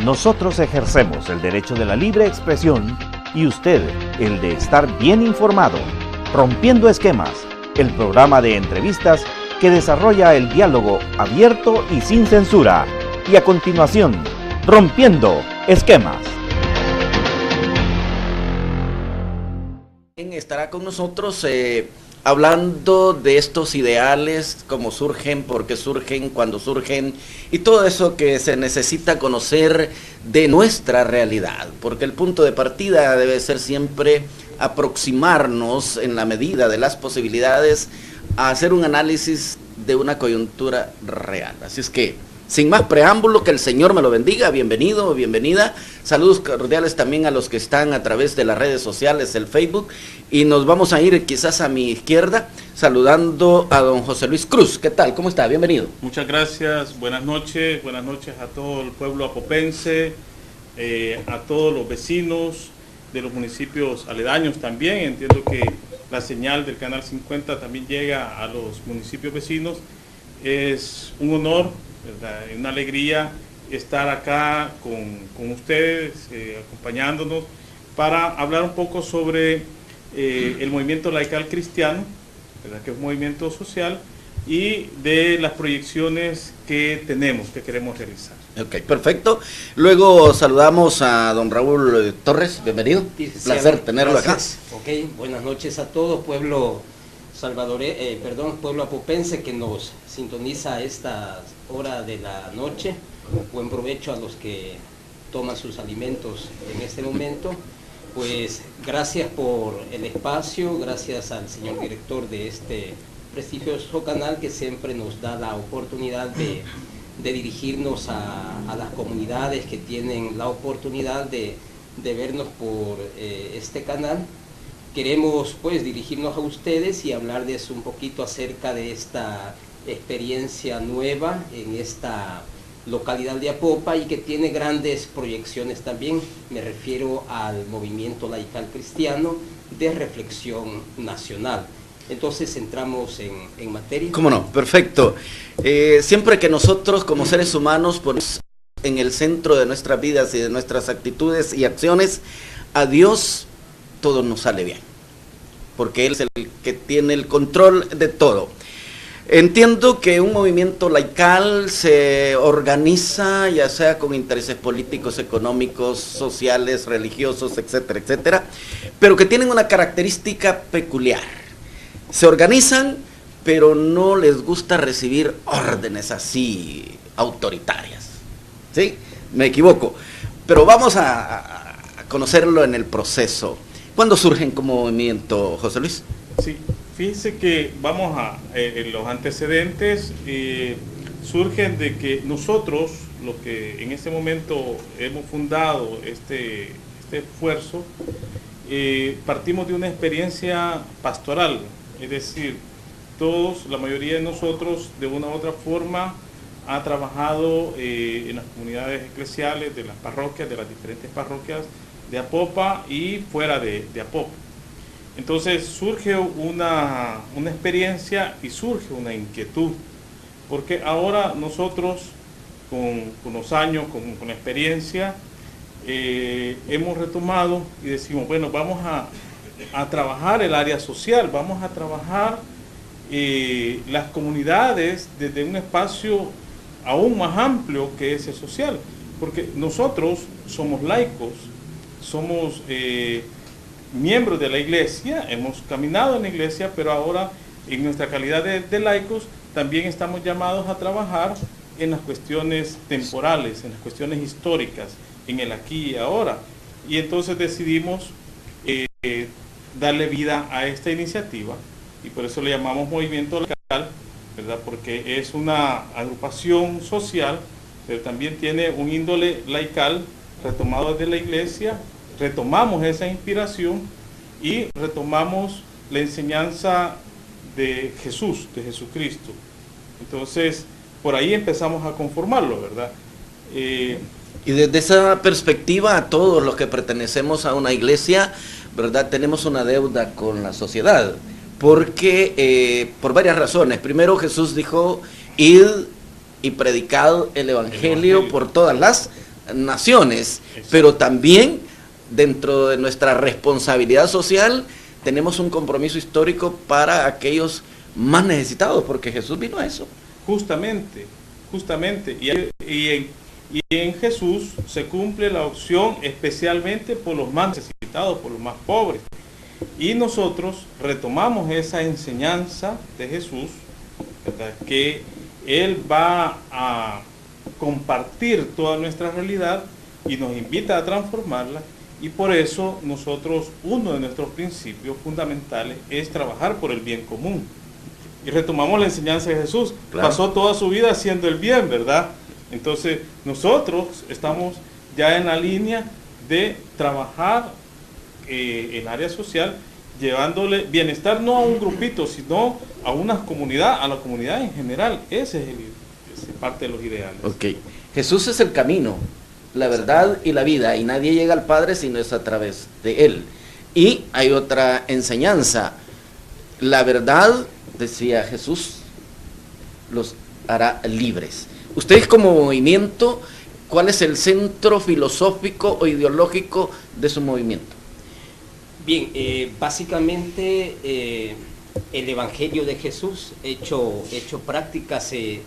Nosotros ejercemos el derecho de la libre expresión y usted el de estar bien informado. Rompiendo Esquemas, el programa de entrevistas que desarrolla el diálogo abierto y sin censura. Y a continuación, Rompiendo Esquemas. Estará con nosotros hablando de estos ideales, cómo surgen, por qué surgen, cuándo surgen, y todo eso que se necesita conocer de nuestra realidad, porque el punto de partida debe ser siempre aproximarnos en la medida de las posibilidades a hacer un análisis de una coyuntura real. Así es que, sin más preámbulo, que el Señor me lo bendiga. Bienvenido, bienvenida. Saludos cordiales también a los que están a través de las redes sociales, el Facebook. Y nos vamos a ir quizás a mi izquierda, saludando a don José Luis Cruz. ¿Qué tal? ¿Cómo está? Bienvenido. Muchas gracias. Buenas noches a todo el pueblo apopense, a todos los vecinos de los municipios aledaños también. Entiendo que la señal del Canal 50 también llega a los municipios vecinos. Es un honor, ¿verdad? Una alegría estar acá con ustedes, acompañándonos para hablar un poco sobre el movimiento laical cristiano, ¿verdad? Que es un movimiento social, y de las proyecciones que tenemos, que queremos realizar. Ok, perfecto. Luego saludamos a don Raúl Torres, bienvenido. Placer tenerlo gracias. Acá. Ok, buenas noches a todo pueblo pueblo apopense que nos sintoniza a esta hora de la noche. Buen provecho a los que toman sus alimentos en este momento. Pues gracias por el espacio, gracias al señor director de este prestigioso canal que siempre nos da la oportunidad de dirigirnos a las comunidades que tienen la oportunidad de vernos por este canal. Queremos pues dirigirnos a ustedes y hablarles un poquito acerca de esta experiencia nueva en esta localidad de Apopa y que tiene grandes proyecciones también. Me refiero al movimiento laical cristiano de reflexión nacional. Entonces entramos en materia. ¿Cómo no? Perfecto. Siempre que nosotros como seres humanos ponemos en el centro de nuestras vidas y de nuestras actitudes y acciones a Dios, todo nos sale bien, porque Él es el que tiene el control de todo. Entiendo que un movimiento laical se organiza ya sea con intereses políticos, económicos, sociales, religiosos, etcétera, etcétera, pero que tienen una característica peculiar. Se organizan, pero no les gusta recibir órdenes así autoritarias. ¿Sí? Me equivoco, pero vamos a conocerlo en el proceso. ¿Cuándo surgen como movimiento, José Luis? Sí, fíjense que vamos a los antecedentes surgen de que nosotros, los que en este momento hemos fundado este esfuerzo, partimos de una experiencia pastoral, es decir, la mayoría de nosotros de una u otra forma ha trabajado en las comunidades eclesiales de las parroquias, de las diferentes parroquias de Apopa y fuera de Apopa. Entonces surge una experiencia y surge una inquietud, porque ahora nosotros con los años, con la experiencia, hemos retomado y decimos, bueno, vamos a trabajar el área social, vamos a trabajar las comunidades desde un espacio aún más amplio que ese social, porque nosotros somos laicos, somos miembros de la iglesia, hemos caminado en la iglesia, pero ahora en nuestra calidad de laicos también estamos llamados a trabajar en las cuestiones temporales, en las cuestiones históricas, en el aquí y ahora. Y entonces decidimos darle vida a esta iniciativa y por eso le llamamos Movimiento Laical, ¿verdad? Porque es una agrupación social, pero también tiene un índole laical retomado desde la iglesia. Retomamos esa inspiración y retomamos la enseñanza de Jesús, de Jesucristo. Entonces, por ahí empezamos a conformarlo, ¿verdad? Y desde esa perspectiva, a todos los que pertenecemos a una iglesia, ¿verdad? Tenemos una deuda con la sociedad, porque por varias razones. Primero, Jesús dijo, id y predicad el evangelio por todas las naciones, Exacto. pero también dentro de nuestra responsabilidad social tenemos un compromiso histórico para aquellos más necesitados, porque Jesús vino a eso. Justamente. Y en Jesús se cumple la opción especialmente por los más necesitados, por los más pobres. Y nosotros retomamos esa enseñanza de Jesús, ¿verdad?, que Él va a compartir toda nuestra realidad y nos invita a transformarla. Y por eso nosotros, uno de nuestros principios fundamentales es trabajar por el bien común. Y retomamos la enseñanza de Jesús. Claro. Pasó toda su vida haciendo el bien, ¿verdad? Entonces nosotros estamos ya en la línea de trabajar el área social, llevándole bienestar no a un grupito, sino a una comunidad, a la comunidad en general. Ese es parte de los ideales. Ok. Jesús es el camino, la verdad y la vida, y nadie llega al Padre si no es a través de Él. Y hay otra enseñanza. La verdad, decía Jesús, los hará libres. Ustedes como movimiento, ¿cuál es el centro filosófico o ideológico de su movimiento? Bien, básicamente el Evangelio de Jesús hecho práctica se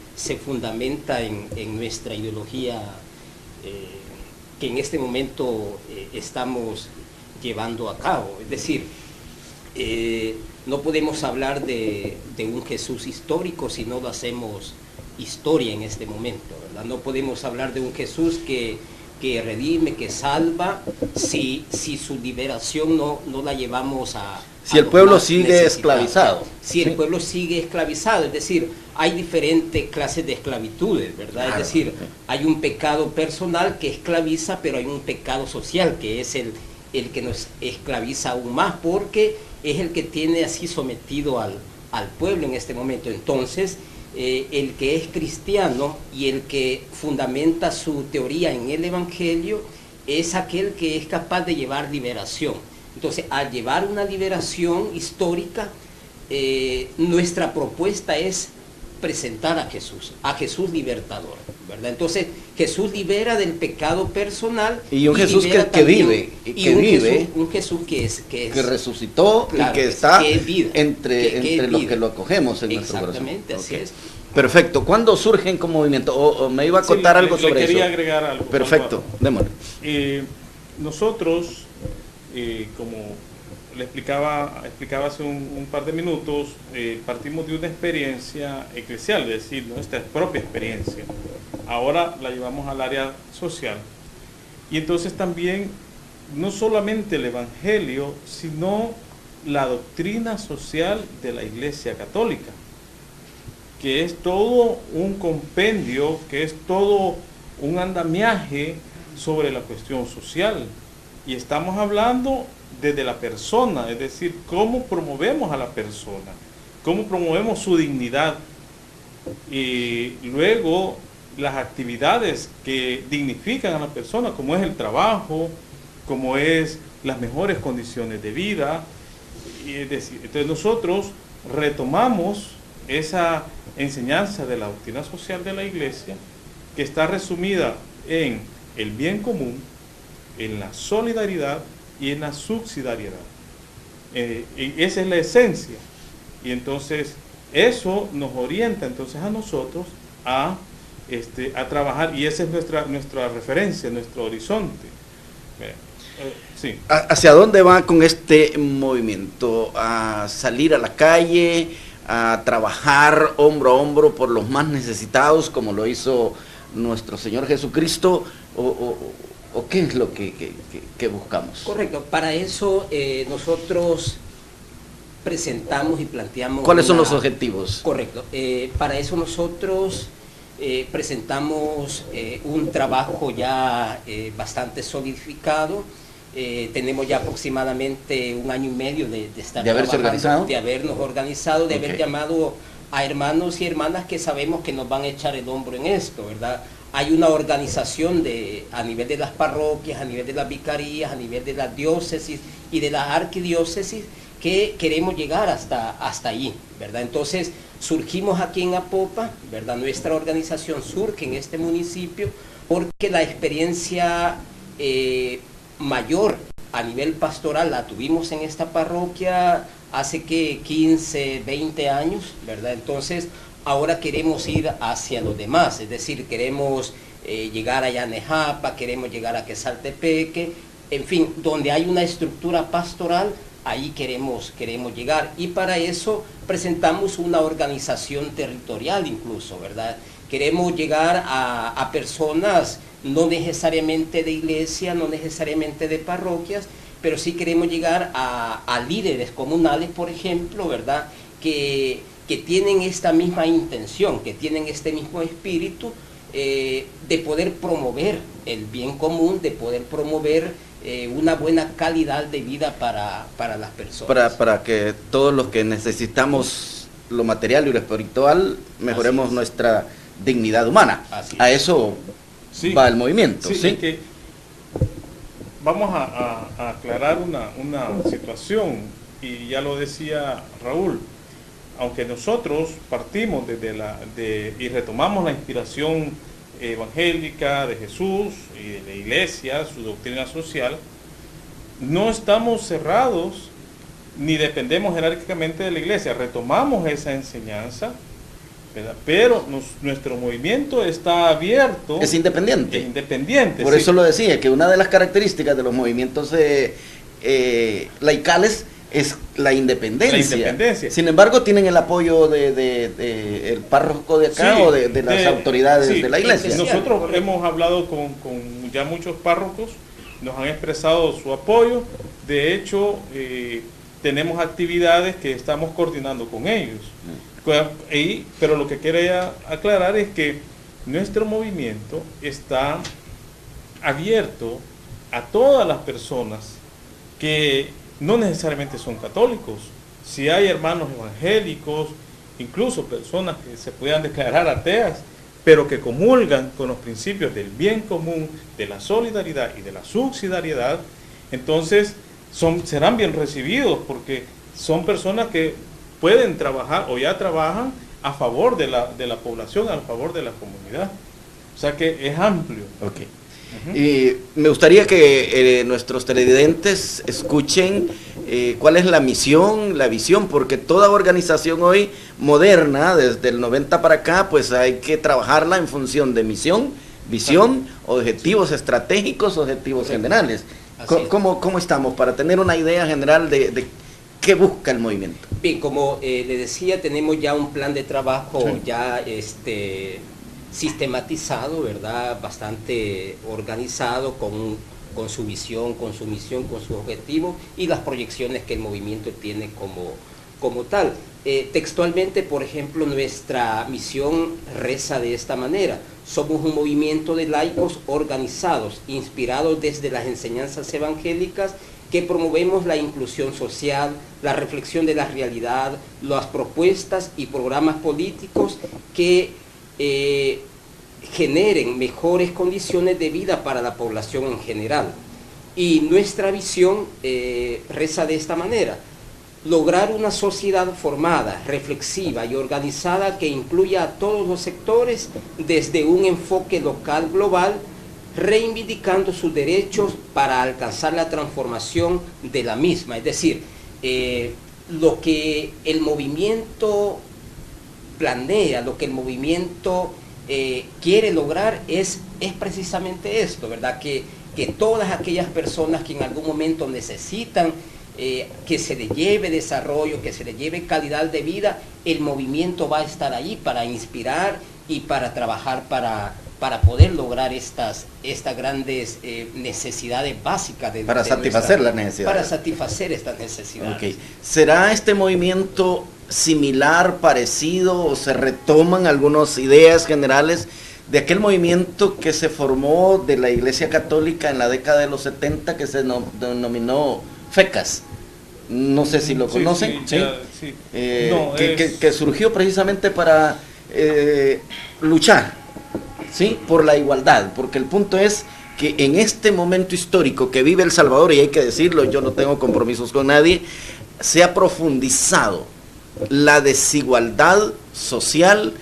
fundamenta en nuestra ideología que en este momento estamos llevando a cabo. Es decir, no podemos hablar de un Jesús histórico si no lo hacemos historia en este momento, ¿verdad? No podemos hablar de un Jesús que redime, que salva, si su liberación no la llevamos a Si el pueblo sigue esclavizado. Si el pueblo sigue esclavizado, es decir, hay diferentes clases de esclavitudes, ¿verdad? Claro. Es decir, hay un pecado personal que esclaviza, pero hay un pecado social que es el que nos esclaviza aún más, porque es el que tiene así sometido al pueblo en este momento. Entonces, el que es cristiano y el que fundamenta su teoría en el Evangelio es aquel que es capaz de llevar liberación. Entonces, al llevar una liberación histórica, nuestra propuesta es presentar a Jesús libertador, ¿verdad? Entonces, Jesús libera del pecado personal. Y un Jesús que vive, un Jesús que resucitó, claro, y que está entre los que lo acogemos en nuestro corazón. Exactamente, así es. Perfecto. ¿Cuándo surgen como movimiento? ¿O me iba a contar algo sobre eso? Quería agregar algo. Perfecto, démosle. Nosotros, como le explicaba hace un par de minutos, partimos de una experiencia eclesial, es decir, nuestra propia experiencia. Ahora la llevamos al área social. Y entonces también, no solamente el Evangelio, sino la doctrina social de la Iglesia Católica, que es todo un compendio, que es todo un andamiaje sobre la cuestión social. Y estamos hablando desde la persona, es decir, cómo promovemos a la persona, cómo promovemos su dignidad, y luego las actividades que dignifican a la persona, como es el trabajo, como es las mejores condiciones de vida. Y es decir, entonces nosotros retomamos esa enseñanza de la doctrina social de la Iglesia, que está resumida en el bien común, en la solidaridad y en la subsidiariedad. Esa es la esencia. Y entonces eso nos orienta entonces a nosotros a trabajar, y esa es nuestra referencia, nuestro horizonte. Sí. ¿Hacia dónde va con este movimiento? ¿A salir a la calle, a trabajar hombro a hombro por los más necesitados, como lo hizo nuestro Señor Jesucristo? ¿O qué es lo que buscamos? Correcto, para eso nosotros presentamos y planteamos... ¿Cuáles son los objetivos? Correcto, para eso nosotros presentamos un trabajo ya bastante solidificado. Tenemos ya aproximadamente 1 año y medio de estar trabajando, de habernos organizado, de haber llamado a hermanos y hermanas que sabemos que nos van a echar el hombro en esto, ¿verdad? Hay una organización a nivel de las parroquias, a nivel de las vicarías, a nivel de las diócesis y de las arquidiócesis, que queremos llegar hasta ahí, ¿verdad? Entonces surgimos aquí en Apopa, ¿verdad? Nuestra organización surge en este municipio porque la experiencia mayor a nivel pastoral la tuvimos en esta parroquia hace que 15, 20 años, ¿verdad? Entonces ahora queremos ir hacia los demás, es decir, queremos llegar a Yanejapa, queremos llegar a Quesaltepeque, en fin, donde hay una estructura pastoral, ahí queremos llegar, y para eso presentamos una organización territorial incluso, ¿verdad? Queremos llegar a personas no necesariamente de iglesia, no necesariamente de parroquias, pero sí queremos llegar a líderes comunales, por ejemplo, ¿verdad? Que tienen esta misma intención, que tienen este mismo espíritu de poder promover el bien común, de poder promover una buena calidad de vida para las personas. Para que todos los que necesitamos lo material y lo espiritual, mejoremos nuestra dignidad humana. A eso va el movimiento. Sí, ¿sí? Que vamos a aclarar una situación, y ya lo decía Raúl, aunque nosotros partimos y retomamos la inspiración evangélica de Jesús y de la iglesia, su doctrina social, no estamos cerrados ni dependemos jerárquicamente de la iglesia, retomamos esa enseñanza, ¿verdad? Pero nuestro movimiento está abierto. Es independiente. Es independiente. Por eso lo decía, que una de las características de los movimientos laicales es la independencia. Sin embargo, tienen el apoyo de el párroco de acá, o de las autoridades de la iglesia. Nosotros hemos hablado con ya muchos párrocos, nos han expresado su apoyo. De hecho, tenemos actividades que estamos coordinando con ellos. Pero lo que quería aclarar es que nuestro movimiento está abierto a todas las personas que no necesariamente son católicos. Si hay hermanos evangélicos, incluso personas que se puedan declarar ateas, pero que comulgan con los principios del bien común, de la solidaridad y de la subsidiariedad, entonces serán bien recibidos, porque son personas que pueden trabajar o ya trabajan a favor de la población, a favor de la comunidad. O sea que es amplio. Okay. Y me gustaría que nuestros televidentes escuchen cuál es la misión, la visión, porque toda organización hoy moderna, desde el 90 para acá, pues hay que trabajarla en función de misión, visión, objetivos estratégicos, objetivos generales. ¿Cómo estamos para tener una idea general de qué busca el movimiento? Bien, como le decía, tenemos ya un plan de trabajo ya sistematizado, ¿verdad? Bastante organizado, con su visión, con su misión, con su objetivo y las proyecciones que el movimiento tiene como tal. Textualmente, por ejemplo, nuestra misión reza de esta manera: somos un movimiento de laicos organizados, inspirados desde las enseñanzas evangélicas, que promovemos la inclusión social, la reflexión de la realidad, las propuestas y programas políticos que generen mejores condiciones de vida para la población en general. Y nuestra visión reza de esta manera: lograr una sociedad formada, reflexiva y organizada que incluya a todos los sectores desde un enfoque local global, reivindicando sus derechos para alcanzar la transformación de la misma. Es decir, lo que el movimiento planea, lo que el movimiento quiere lograr es precisamente esto, ¿verdad? Que todas aquellas personas que en algún momento necesitan que se les lleve desarrollo, que se les lleve calidad de vida, el movimiento va a estar ahí para inspirar y para trabajar para poder lograr estas grandes necesidades básicas para satisfacer las necesidades. Para satisfacer estas necesidades. Okay. ¿Será este movimiento similar, parecido, o se retoman algunas ideas generales de aquel movimiento que se formó de la Iglesia Católica en la década de los 70, que se denominó FECAS? No sé si lo conocen. Que surgió precisamente para luchar, ¿sí?, por la igualdad, porque el punto es que en este momento histórico que vive El Salvador, y hay que decirlo, yo no tengo compromisos con nadie, se ha profundizado la desigualdad social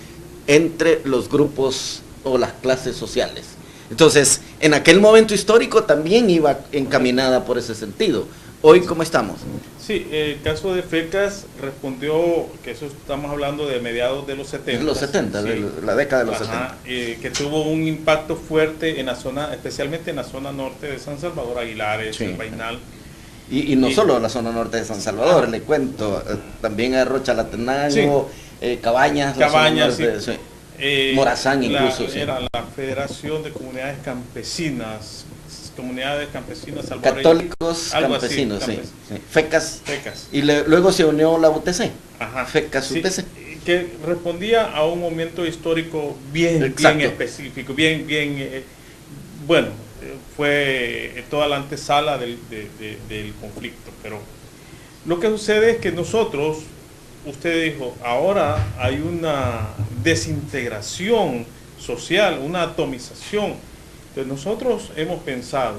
entre los grupos o las clases sociales. Entonces, en aquel momento histórico también iba encaminada por ese sentido. Hoy, ¿cómo estamos? Sí, el caso de FECAS respondió, que eso estamos hablando de mediados de los 70. Los 70, sí, de la década de los 70. Que tuvo un impacto fuerte en la zona, especialmente en la zona norte de San Salvador, Aguilares, sí, el Bainal. Y no solo en la zona norte de San Salvador, le cuento, también a Rochalatenango, sí, Cabañas, sí. Sí. Morazán incluso. Era la Federación de Comunidades Campesinas salvadoreñas. Católicos campesinos, así, sí. FECAS. Y luego se unió la UTC. Ajá. FECAS, sí, UTC. Que respondía a un momento histórico bien específico, bueno, fue toda la antesala del conflicto. Pero lo que sucede es que nosotros, usted dijo, ahora hay una desintegración social, una atomización. Entonces nosotros hemos pensado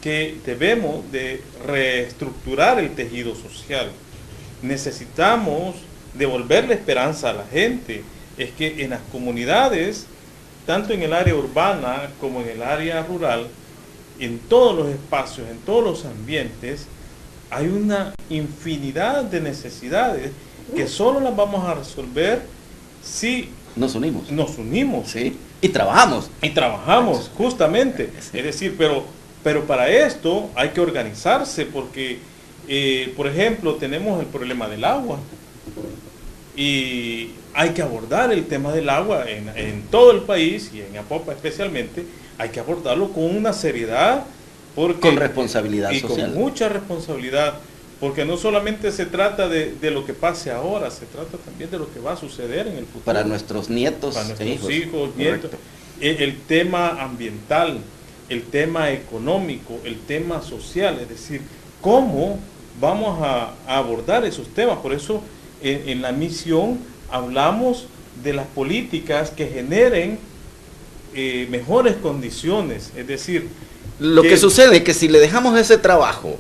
que debemos de reestructurar el tejido social. Necesitamos devolverle esperanza a la gente. Es que en las comunidades, tanto en el área urbana como en el área rural, en todos los espacios, en todos los ambientes, hay una infinidad de necesidades que solo las vamos a resolver si nos unimos. ¿Sí? Y trabajamos. Justamente. Es decir, pero para esto hay que organizarse porque, por ejemplo, tenemos el problema del agua. Y hay que abordar el tema del agua en todo el país y en Apopa especialmente. Hay que abordarlo con una seriedad. Con responsabilidad social. Con mucha responsabilidad. Porque no solamente se trata de lo que pase ahora, se trata también de lo que va a suceder en el futuro. Para nuestros nietos. Para nuestros hijos, nietos. El tema ambiental, el tema económico, el tema social, es decir, cómo vamos a abordar esos temas. Por eso en la misión hablamos de las políticas que generen mejores condiciones, es decir... Lo que sucede es que si le dejamos ese trabajo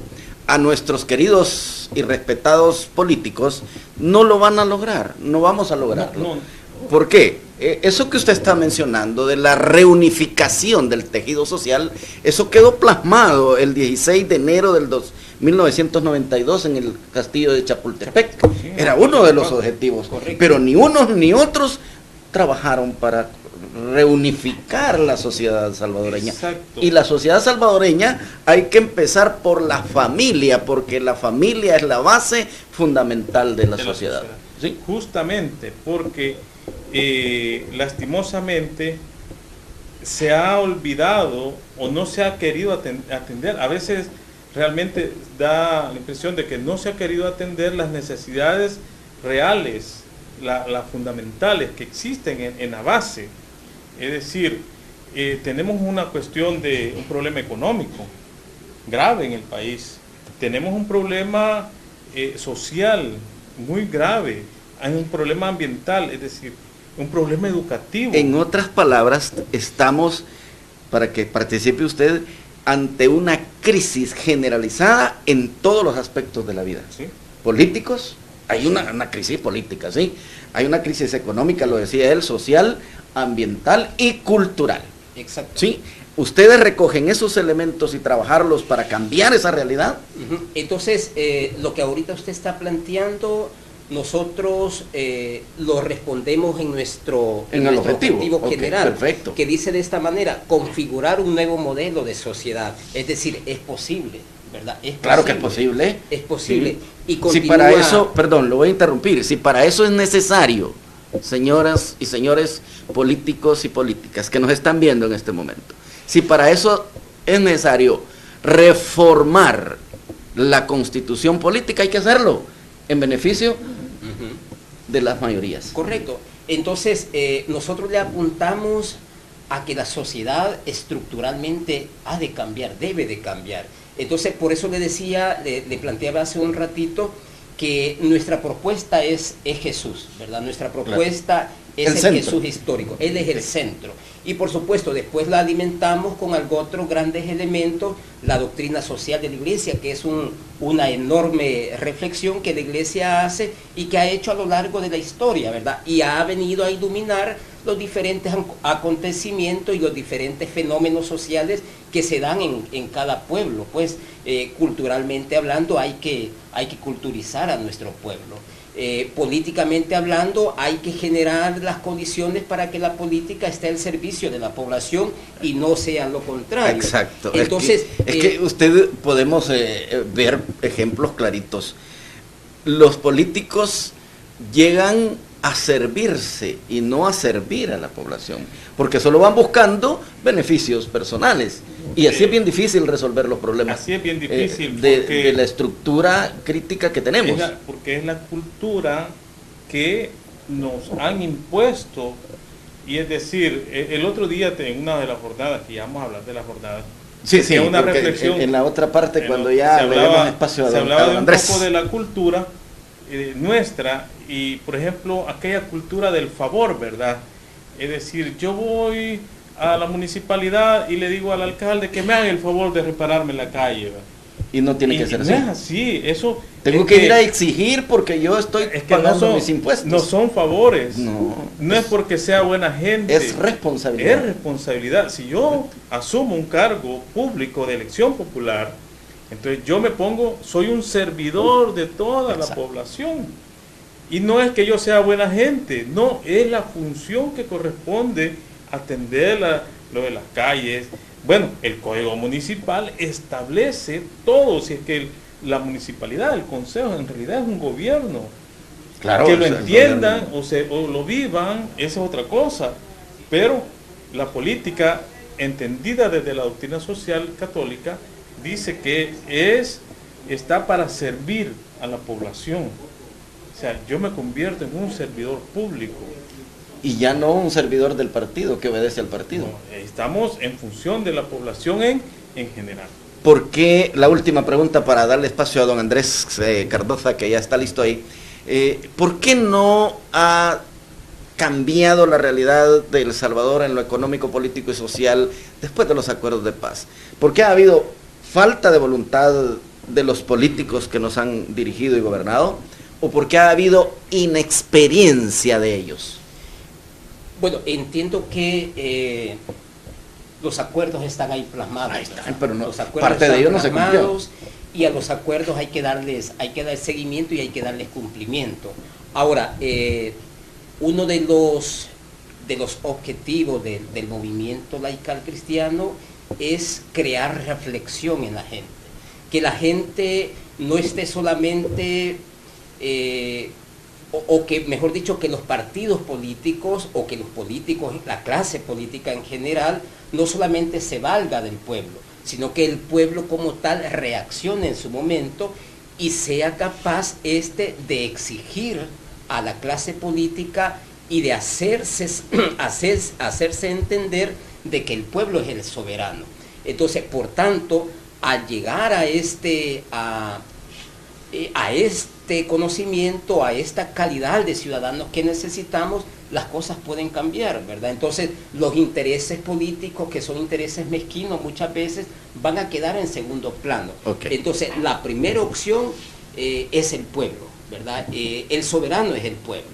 a nuestros queridos y respetados políticos, no lo van a lograr, no vamos a lograrlo. ¿Por qué? Eso que usted está mencionando de la reunificación del tejido social, eso quedó plasmado el 16 de enero del 1992 en el castillo de Chapultepec. Era uno de los objetivos, pero ni unos ni otros trabajaron para reunificar la sociedad salvadoreña. Exacto. Y la sociedad salvadoreña hay que empezar por la familia, porque la familia es la base fundamental de la sociedad. ¿Sí? Justamente porque lastimosamente se ha olvidado o no se ha querido atender. A veces realmente da la impresión de que no se ha querido atender las necesidades reales, las fundamentales que existen en la base. Es decir, tenemos una cuestión de un problema económico grave en el país, tenemos un problema social muy grave, hay un problema ambiental, es decir, un problema educativo. En otras palabras, estamos, para que participe usted, ante una crisis generalizada en todos los aspectos de la vida. ¿Sí? Políticos, hay una crisis política, ¿sí? Hay una crisis económica, lo decía él, social, ambiental y cultural. Exacto. ¿Sí? ¿Ustedes recogen esos elementos y trabajarlos para cambiar esa realidad? Entonces, lo que ahorita usted está planteando, nosotros lo respondemos en nuestro objetivo general, perfecto, que dice de esta manera: configurar un nuevo modelo de sociedad. Es decir, es posible, ¿verdad? Claro que es posible. Es posible. Sí. Y continúa... Si para eso, perdón, lo voy a interrumpir, si para eso es necesario, señoras y señores políticos y políticas que nos están viendo en este momento, si para eso es necesario reformar la constitución política, hay que hacerlo en beneficio de las mayorías. Correcto. Entonces, nosotros le apuntamos a que la sociedad estructuralmente ha de cambiar, debe de cambiar. Entonces, por eso le decía, le planteaba hace un ratito que nuestra propuesta es Jesús, ¿verdad? Nuestra propuesta es el Jesús histórico, Él es el centro. Y por supuesto, después la alimentamos con algo otros grandes elementos, la doctrina social de la Iglesia, que es una enorme reflexión que la Iglesia hace y que ha hecho a lo largo de la historia, ¿verdad? Y ha venido a iluminar los diferentes acontecimientos y los diferentes fenómenos sociales que se dan en cada pueblo. Pues culturalmente hablando hay que culturizar a nuestro pueblo. Políticamente hablando hay que generar las condiciones para que la política esté al servicio de la población y no sea lo contrario. Exacto. Entonces, es que usted podemos ver ejemplos claritos. Los políticos llegan a servirse y no a servir a la población, porque solo van buscando beneficios personales. Y así es bien difícil resolver los problemas. Así es bien difícil de la estructura crítica que tenemos. Porque es la cultura que nos han impuesto. Y es decir, el otro día en una de las jornadas, que ya vamos a hablar de las jornadas, sí, una reflexión. En la otra parte, cuando ya le damos espacio a se don hablaba de un Andrés. poco de la cultura nuestra, y por ejemplo, aquella cultura del favor, ¿verdad? Es decir, yo voy a la municipalidad y le digo al alcalde que me haga el favor de repararme la calle, ¿verdad? Y no tiene que ser así. No es así, eso... Tengo que ir a exigir porque yo estoy pagando mis impuestos. No son favores. No es porque sea buena gente. Es responsabilidad. Es responsabilidad. Si yo asumo un cargo público de elección popular, entonces yo me pongo, soy un servidor de toda la población. Y no es que yo sea buena gente, no, es la función que corresponde atender lo de las calles. Bueno, el Código Municipal establece todo, si es que la municipalidad, el consejo, en realidad es un gobierno. Claro, que lo entiendan o lo vivan, esa es otra cosa. Pero la política, entendida desde la doctrina social católica, dice que está para servir a la población. O sea, yo me convierto en un servidor público. Y ya no un servidor del partido que obedece al partido. No, estamos en función de la población en general. ¿Por qué, la última pregunta para darle espacio a don Andrés Cardoza, que ya está listo ahí, ¿por qué no ha cambiado la realidad de El Salvador en lo económico, político y social después de los acuerdos de paz? ¿Por qué ha habido falta de voluntad de los políticos que nos han dirigido y gobernado? ¿O por qué ha habido inexperiencia de ellos? Bueno, entiendo que los acuerdos están ahí plasmados. Ahí están, pero no, los acuerdos parte de ellos no se cumplió. Y a los acuerdos hay que dar seguimiento y hay que darles cumplimiento. Ahora, uno de los objetivos del movimiento laical cristiano es crear reflexión en la gente. Que la gente no esté solamente... o que, mejor dicho, que los partidos políticos o que los políticos, la clase política en general, no solamente se valga del pueblo, sino que el pueblo como tal reaccione en su momento y sea capaz de exigir a la clase política y de hacerse entender de que el pueblo es el soberano. Entonces, por tanto, al llegar a este conocimiento, a esta calidad de ciudadanos que necesitamos, las cosas pueden cambiar, ¿verdad? Entonces, los intereses políticos, que son intereses mezquinos, muchas veces van a quedar en segundo plano. Okay. Entonces, la primera opción es el pueblo, ¿verdad? El soberano es el pueblo.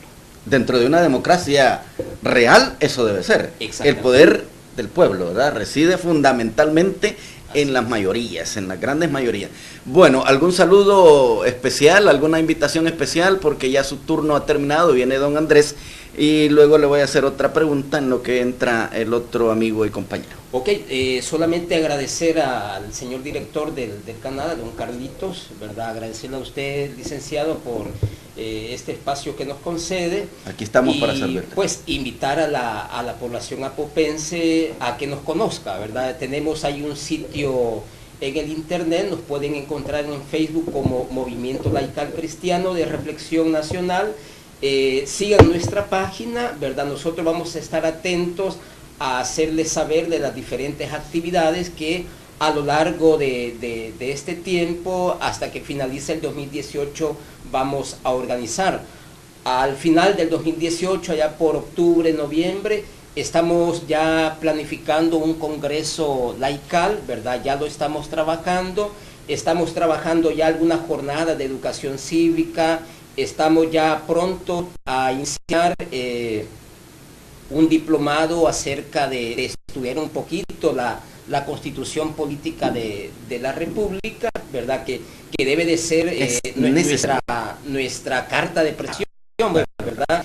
Dentro de una democracia real, eso debe ser. El poder del pueblo, ¿verdad? Reside fundamentalmente en las mayorías, en las grandes mayorías. Bueno, ¿algún saludo especial, alguna invitación especial? Porque ya su turno ha terminado, viene don Andrés, y luego le voy a hacer otra pregunta en lo que entra el otro amigo y compañero. Ok, solamente agradecer al señor director del canal, don Carlitos, ¿verdad? Agradecerle a usted, licenciado, por este espacio que nos concede. Aquí estamos para servirle. Pues invitar a la población apopense a que nos conozca, ¿verdad? Tenemos ahí un sitio en el internet, nos pueden encontrar en Facebook como Movimiento Laical Cristiano de Reflexión Nacional. Sigan nuestra página, ¿verdad? Nosotros vamos a estar atentos a hacerles saber de las diferentes actividades que a lo largo de este tiempo, hasta que finalice el 2018, vamos a organizar. Al final del 2018, allá por octubre, noviembre, estamos ya planificando un congreso laical, ¿verdad? Ya lo estamos trabajando ya alguna jornada de educación cívica, estamos ya pronto a iniciar un diplomado acerca de estudiar un poquito la constitución política de la República, ¿verdad? Que debe de ser nuestra carta de presión, ¿verdad?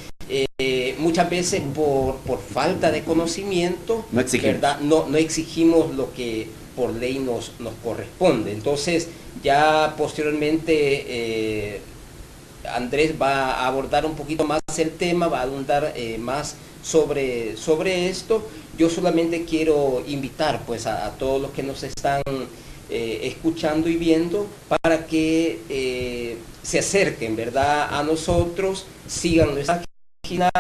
Muchas veces por falta de conocimiento, no exigimos, ¿verdad? No exigimos lo que por ley nos corresponde. Entonces, ya posteriormente Andrés va a abordar un poquito más el tema, va a abundar más sobre esto. Yo solamente quiero invitar pues a todos los que nos están escuchando y viendo para que se acerquen, ¿verdad?, a nosotros, sigan nuestra página,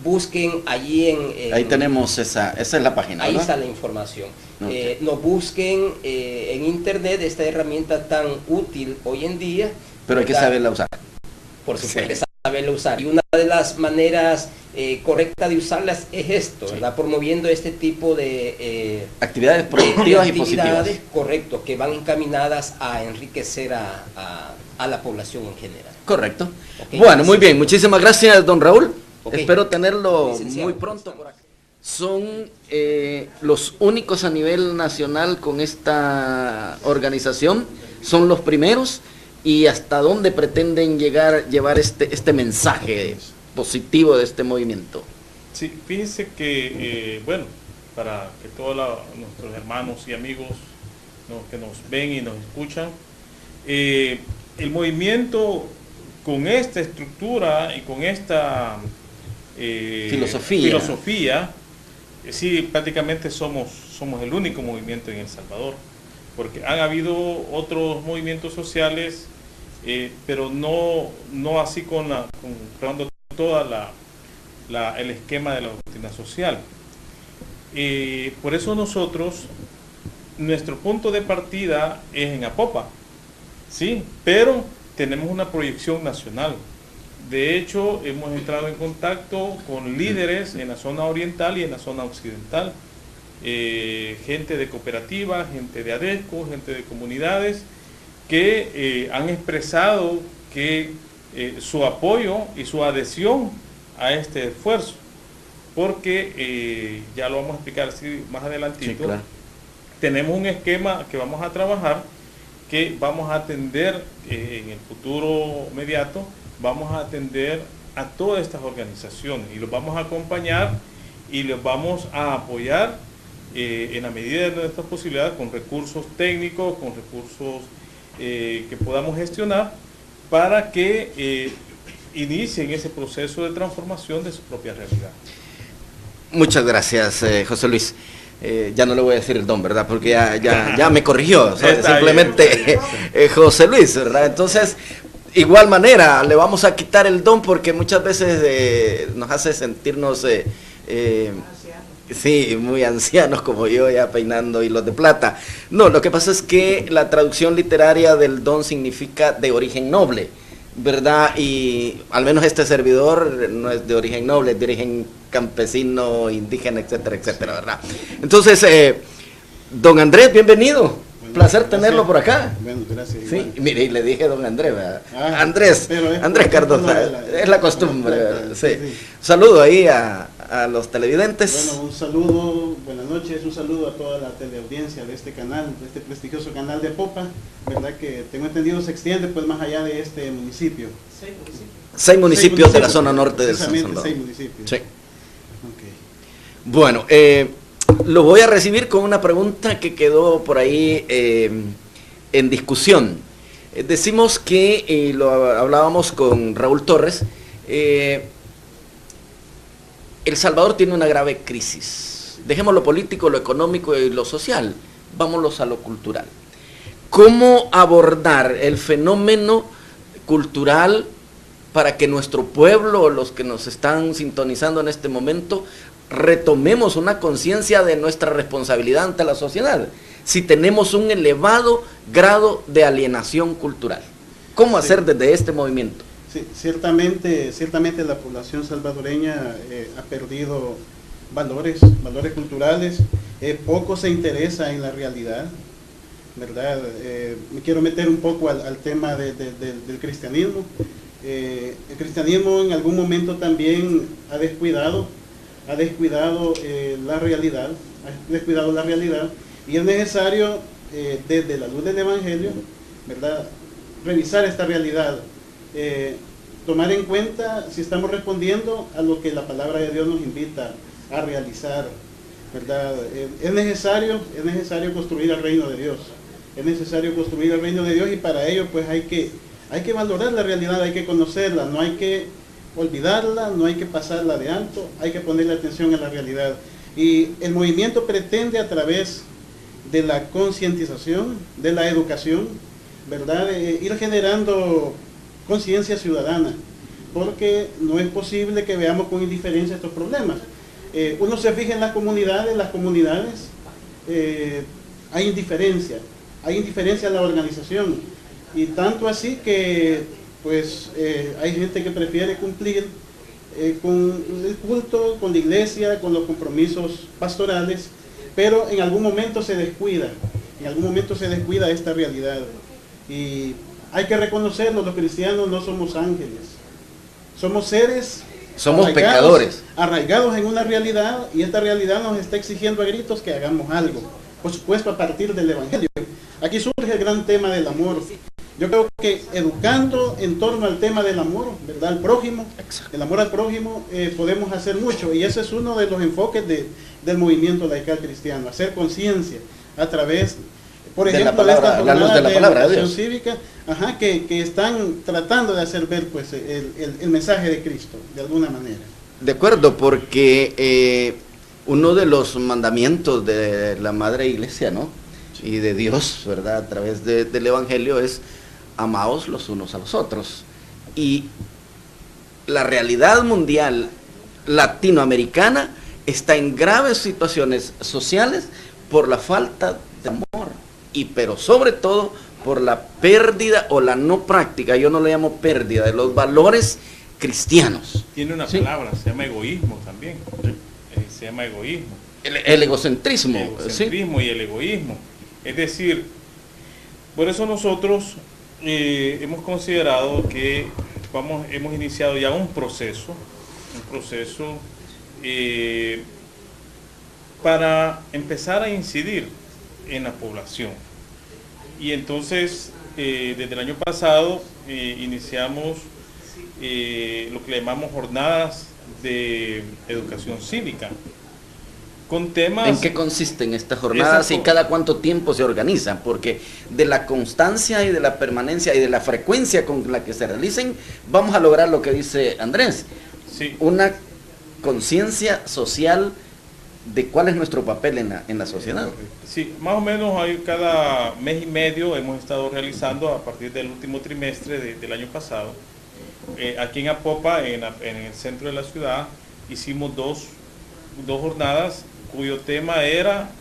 busquen allí ahí tenemos esa es la página, ahí, ¿no?, está la información. Okay. Nos busquen en internet, esta herramienta tan útil hoy en día. Pero hay que saberla usar. Por supuesto, hay que saberla usar. Y una de las maneras correctas de usarlas es esto, ¿verdad? Promoviendo este tipo de actividades productivas y positivas. Correcto, que van encaminadas a enriquecer a la población en general. Correcto. Okay, bueno, muy bien. Muchísimas gracias, don Raúl. Okay. Espero tenerlo muy pronto por acá. Son los únicos a nivel nacional con esta organización, son los primeros. ¿Y hasta dónde pretenden llevar este mensaje positivo de este movimiento? Sí, fíjense que, bueno, para que todos nuestros hermanos y amigos, ¿no?, que nos ven y nos escuchan, el movimiento con esta estructura y con esta filosofía, sí, prácticamente somos el único movimiento en El Salvador, porque han habido otros movimientos sociales, pero no así con toda el esquema de la doctrina social. Por eso nuestro punto de partida es en Apopa, sí, pero tenemos una proyección nacional. De hecho, hemos entrado en contacto con líderes en la zona oriental y en la zona occidental, gente de cooperativas, gente de ADESCO, gente de comunidades, que han expresado que su apoyo y su adhesión a este esfuerzo, porque ya lo vamos a explicar más adelantito. Sí, claro. Tenemos un esquema que vamos a trabajar, que vamos a atender en el futuro inmediato, vamos a atender a todas estas organizaciones y los vamos a acompañar y los vamos a apoyar en la medida de nuestras posibilidades, con recursos técnicos, con recursos que podamos gestionar, para que inicien ese proceso de transformación de su propia realidad. Muchas gracias, José Luis. Ya no le voy a decir el don, ¿verdad? Porque ya me corrigió, simplemente José Luis, ¿verdad? Entonces, igual manera, le vamos a quitar el don porque muchas veces nos hace sentirnos sí, muy ancianos como yo, ya peinando hilos de plata. No, lo que pasa es que la traducción literaria del don significa de origen noble, ¿verdad? Y al menos este servidor no es de origen noble, es de origen campesino, indígena, etcétera, etcétera, ¿verdad? Entonces, don Andrés, bienvenido. Bueno, placer tenerlo por acá. Bueno, gracias. Sí, mire, y le dije don Andrés, ¿verdad? Andrés Cardoza, es la costumbre, ¿verdad? Sí. Saludo ahí a los televidentes. Bueno, un saludo, buenas noches, un saludo a toda la teleaudiencia de este canal, de este prestigioso canal de Apopa, ¿verdad? Que tengo entendido se extiende pues más allá de este municipio. 6 municipios de la zona norte del San Salvador. 6 municipios. Sí. Okay. Bueno, lo voy a recibir con una pregunta que quedó por ahí en discusión. Decimos que, lo hablábamos con Raúl Torres, El Salvador tiene una grave crisis. Dejemos lo político, lo económico y lo social. Vámonos a lo cultural. ¿Cómo abordar el fenómeno cultural para que nuestro pueblo, los que nos están sintonizando en este momento, retomemos una conciencia de nuestra responsabilidad ante la sociedad, si tenemos un elevado grado de alienación cultural? ¿Cómo hacer desde este movimiento? Sí, ciertamente la población salvadoreña ha perdido valores culturales, poco se interesa en la realidad, ¿verdad? Me quiero meter un poco al tema del cristianismo. El cristianismo en algún momento también ha descuidado la realidad, y es necesario, desde la luz del Evangelio, ¿verdad?, revisar esta realidad, tomar en cuenta si estamos respondiendo a lo que la palabra de Dios nos invita a realizar, ¿verdad? Es necesario construir el reino de Dios, y para ello pues hay que valorar la realidad, hay que conocerla, no hay que olvidarla, no hay que pasarla de alto, hay que ponerle atención a la realidad. Y el movimiento pretende, a través de la concientización, de la educación, ¿verdad?, ir generando conciencia ciudadana, porque no es posible que veamos con indiferencia estos problemas. Uno se fija en las comunidades, hay indiferencia en la organización, y tanto así que pues hay gente que prefiere cumplir con el culto, con la iglesia, con los compromisos pastorales, pero en algún momento se descuida esta realidad. Y hay que reconocerlo, los cristianos no somos ángeles, somos seres, somos pecadores, arraigados en una realidad, y esta realidad nos está exigiendo a gritos que hagamos algo, por supuesto a partir del Evangelio. Aquí surge el gran tema del amor. Yo creo que educando en torno al tema del amor, ¿verdad?, al prójimo, el amor al prójimo, podemos hacer mucho, y ese es uno de los enfoques del movimiento laical cristiano, hacer conciencia a través, por ejemplo, de esta jornada de educación cívica, que están tratando de hacer ver pues el mensaje de Cristo, de alguna manera. De acuerdo, porque uno de los mandamientos de la Madre Iglesia, ¿no?, y de Dios, ¿verdad?, a través del Evangelio, es amaos los unos a los otros. Y la realidad mundial latinoamericana está en graves situaciones sociales por la falta de amor, pero sobre todo por la pérdida o la no práctica, yo no le llamo pérdida, de los valores cristianos. Tiene una palabra, se llama egoísmo también. Se llama egoísmo. El egocentrismo. El egocentrismo, ¿sí?, y el egoísmo. Es decir, por eso nosotros hemos considerado que hemos iniciado ya un proceso para empezar a incidir en la población. Y entonces, desde el año pasado, iniciamos lo que le llamamos jornadas de educación cívica, con temas... ¿En qué consisten estas jornadas y cada cuánto tiempo se organizan? Porque de la constancia y de la permanencia y de la frecuencia con la que se realicen, vamos a lograr lo que dice Andrés, sí, una conciencia social de cuál es nuestro papel en la sociedad. Sí, más o menos cada mes y medio hemos estado realizando, a partir del último trimestre del año pasado, aquí en Apopa, en el centro de la ciudad, hicimos dos jornadas cuyo tema era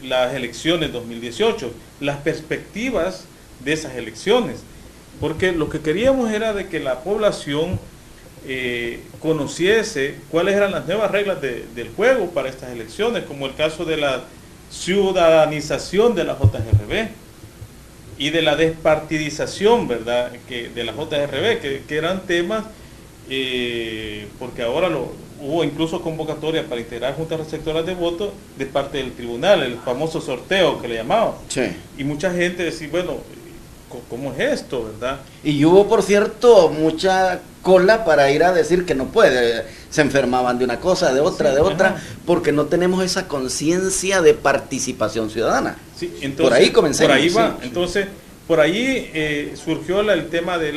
las elecciones 2018, las perspectivas de esas elecciones, porque lo que queríamos era de que la población conociese cuáles eran las nuevas reglas del juego para estas elecciones, como el caso de la ciudadanización de la JGRB y de la despartidización, ¿verdad?, de la JGRB, que eran temas, porque ahora hubo incluso convocatoria para integrar juntas receptoras de votos de parte del tribunal, el famoso sorteo que le llamaban. Sí. Y mucha gente decía, bueno, ¿cómo es esto, verdad? Y hubo, por cierto, mucha cola para ir a decir que no puede. Se enfermaban de una cosa, de otra, porque no tenemos esa conciencia de participación ciudadana. Sí, entonces, por ahí comencemos. Por ahí va. Sí. Entonces, por ahí surgió el tema de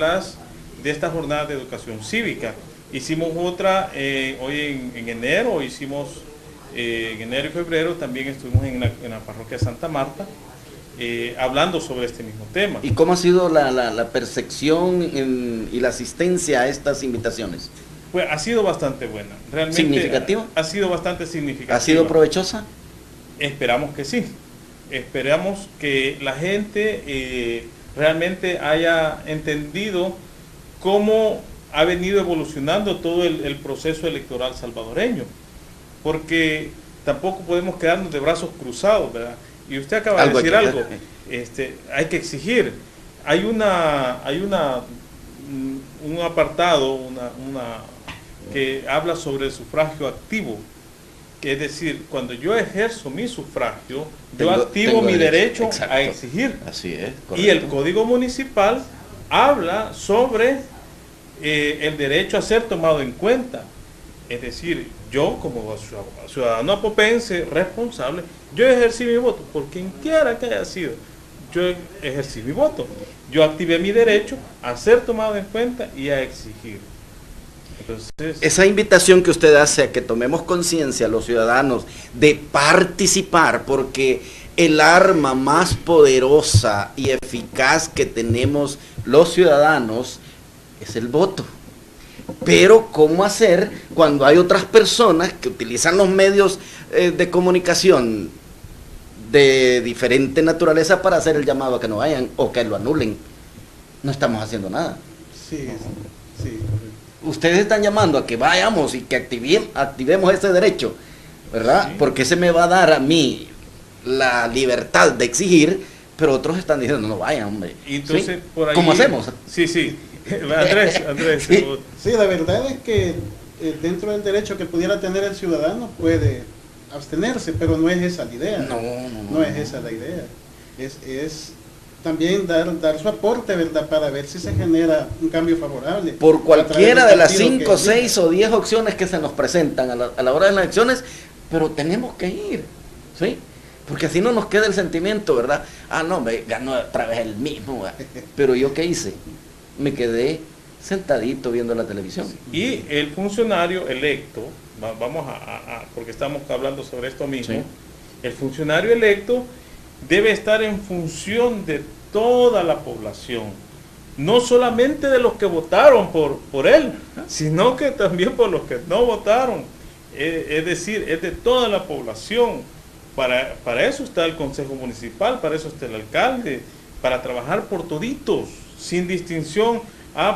estas jornadas de educación cívica. Hicimos otra hoy en enero, en enero y febrero también estuvimos en la parroquia Santa Marta, hablando sobre este mismo tema. ¿Y cómo ha sido la percepción y la asistencia a estas invitaciones? Pues ha sido bastante buena. Realmente ¿Significativo? Ha sido bastante significativa. ¿Ha sido provechosa? Esperamos que sí. Esperamos que la gente realmente haya entendido cómo ha venido evolucionando todo el proceso electoral salvadoreño. Porque tampoco podemos quedarnos de brazos cruzados, ¿verdad? Y usted acaba de decir algo. Hay que exigir. Hay un apartado, que habla sobre el sufragio activo, que es decir, cuando yo ejerzo mi sufragio, yo activo mi derecho a exigir. Así es, correcto. Y el Código Municipal habla sobre el derecho a ser tomado en cuenta. Es decir, yo como ciudadano apopense responsable, yo ejercí mi voto, por quien quiera que haya sido, yo ejercí mi voto. Yo activé mi derecho a ser tomado en cuenta y a exigir. Entonces, esa invitación que usted hace a que tomemos conciencia los ciudadanos de participar, porque el arma más poderosa y eficaz que tenemos los ciudadanos es el voto. Pero ¿cómo hacer cuando hay otras personas que utilizan los medios de comunicación de diferente naturaleza para hacer el llamado a que no vayan o que lo anulen? No estamos haciendo nada. Sí. Ustedes están llamando a que vayamos y que activemos ese derecho, ¿verdad? Sí. Porque ese me va a dar a mí la libertad de exigir, pero otros están diciendo, no vayan, hombre. Y entonces, ¿sí? Por ahí, ¿cómo hacemos? Sí. Andrés. Sí, la verdad es que dentro del derecho que pudiera tener el ciudadano puede abstenerse, pero no es esa la idea. No es esa la idea. Es también dar su aporte, ¿verdad? Para ver si se genera un cambio favorable. Por cualquiera de las 5, 6 o 10 opciones que se nos presentan a la hora de las elecciones, pero tenemos que ir, ¿sí? Porque así no nos queda el sentimiento, ¿verdad? No, me ganó otra vez el mismo, ¿verdad? Pero ¿yo qué hice? Me quedé sentadito viendo la televisión. Y el funcionario electo, vamos porque estamos hablando sobre esto mismo, sí. El funcionario electo debe estar en función de toda la población, no solamente de los que votaron por él, sino que también por los que no votaron, es decir, es de toda la población. Para eso está el Consejo Municipal, para eso está el alcalde, para trabajar por toditos, sin distinción,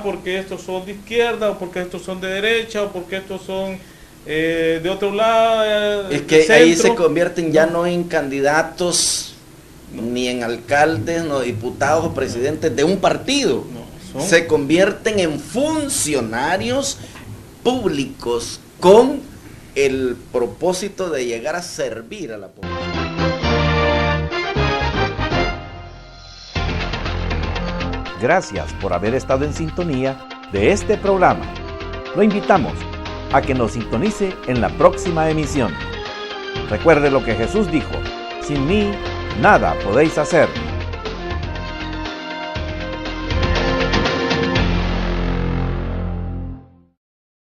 porque estos son de izquierda, o porque estos son de derecha, o porque estos son de otro lado. Es que ahí se convierten ya no en candidatos, ni en alcaldes, no diputados o presidentes de un partido. Se convierten en funcionarios públicos con el propósito de llegar a servir a la población. Gracias por haber estado en sintonía de este programa. Lo invitamos a que nos sintonice en la próxima emisión. Recuerde lo que Jesús dijo: sin mí nada podéis hacer.